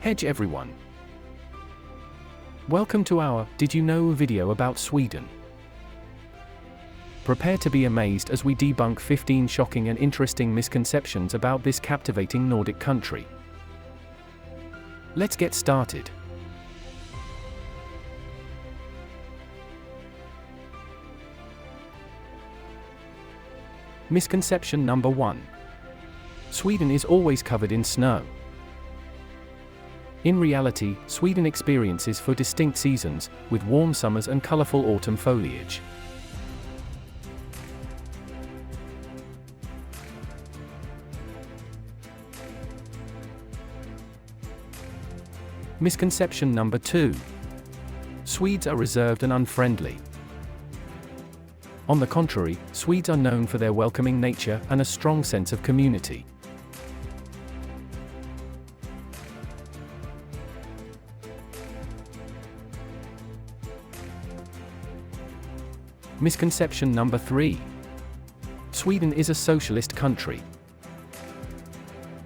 Hedge everyone. Welcome to our Did You Know video about Sweden. Prepare to be amazed as we debunk 15 shocking and interesting misconceptions about this captivating Nordic country. Let's get started. Misconception number 1. Sweden is always covered in snow. In reality, Sweden experiences 4 distinct seasons, with warm summers and colorful autumn foliage. Misconception number 2. Swedes are reserved and unfriendly. On the contrary, Swedes are known for their welcoming nature and a strong sense of community. Misconception number 3. Sweden is a socialist country.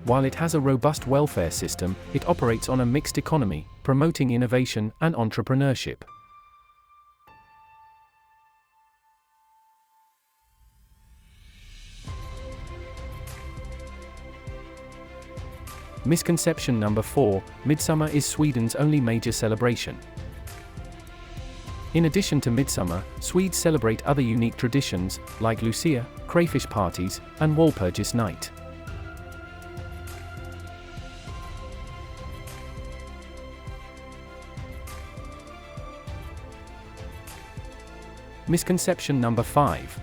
While it has a robust welfare system, it operates on a mixed economy, promoting innovation and entrepreneurship. Misconception number 4. Midsummer is Sweden's only major celebration. In addition to Midsummer, Swedes celebrate other unique traditions, like Lucia, crayfish parties, and Walpurgis Night. Misconception number 5.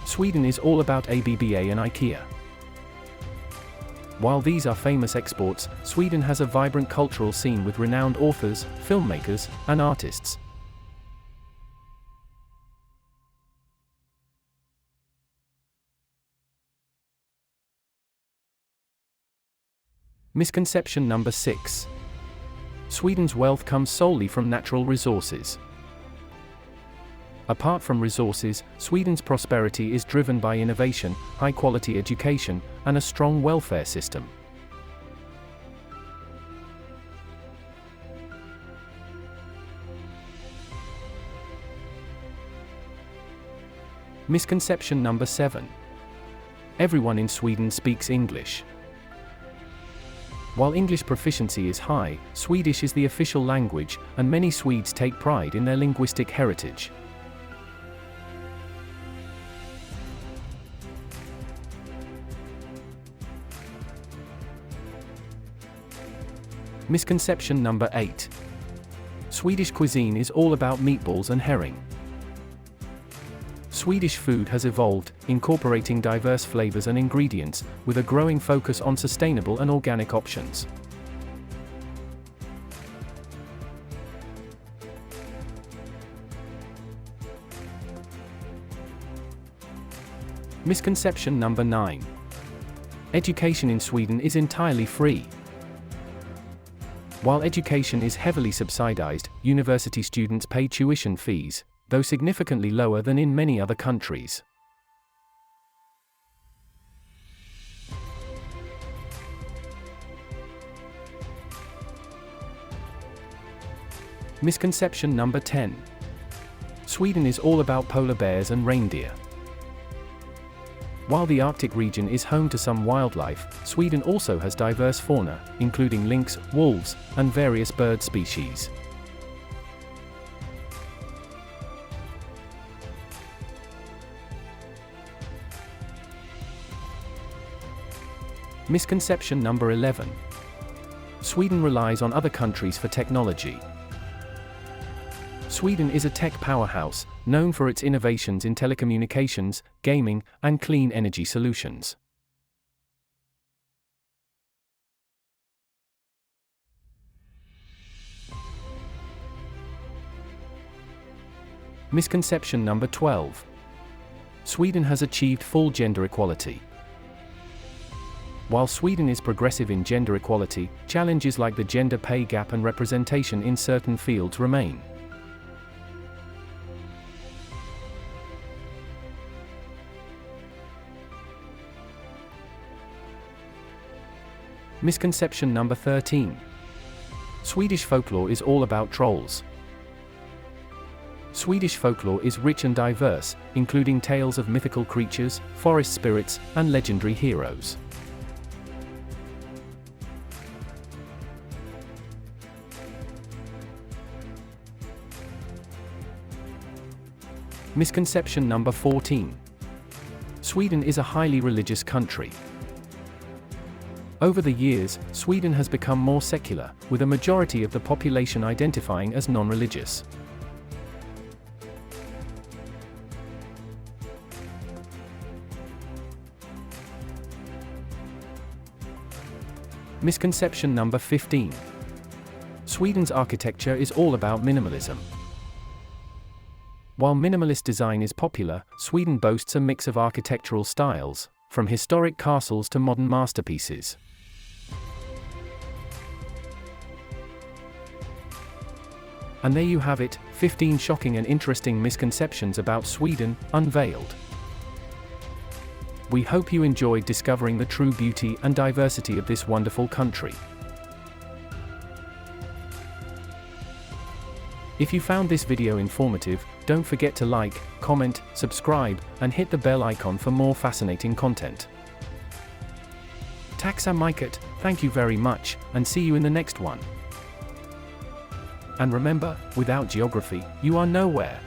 Sweden is all about ABBA and IKEA. While these are famous exports, Sweden has a vibrant cultural scene with renowned authors, filmmakers, and artists. Misconception number 6. Sweden's wealth comes solely from natural resources. Apart from resources, Sweden's prosperity is driven by innovation, high-quality education, and a strong welfare system. Misconception number 7. Everyone in Sweden speaks English. While English proficiency is high, Swedish is the official language, and many Swedes take pride in their linguistic heritage. Misconception number 8. Swedish cuisine is all about meatballs and herring. Swedish food has evolved, incorporating diverse flavors and ingredients, with a growing focus on sustainable and organic options. Misconception number 9. Education in Sweden is entirely free. While education is heavily subsidized, university students pay tuition fees, though significantly lower than in many other countries. Misconception number 10. Sweden is all about polar bears and reindeer. While the Arctic region is home to some wildlife, Sweden also has diverse fauna, including lynx, wolves, and various bird species. Misconception number 11. Sweden relies on other countries for technology. Sweden is a tech powerhouse, known for its innovations in telecommunications, gaming, and clean energy solutions. Misconception number 12. Sweden has achieved full gender equality. While Sweden is progressive in gender equality, challenges like the gender pay gap and representation in certain fields remain. Misconception number 13. Swedish folklore is all about trolls. Swedish folklore is rich and diverse, including tales of mythical creatures, forest spirits, and legendary heroes. Misconception number 14. Sweden is a highly religious country. Over the years, Sweden has become more secular, with a majority of the population identifying as non-religious. Misconception number 15. Sweden's architecture is all about minimalism. While minimalist design is popular, Sweden boasts a mix of architectural styles, from historic castles to modern masterpieces. And there you have it, 15 shocking and interesting misconceptions about Sweden, unveiled. We hope you enjoyed discovering the true beauty and diversity of this wonderful country. If you found this video informative, don't forget to like, comment, subscribe, and hit the bell icon for more fascinating content. Tack samma, thank you very much, and see you in the next one. And remember, without geography, you are nowhere.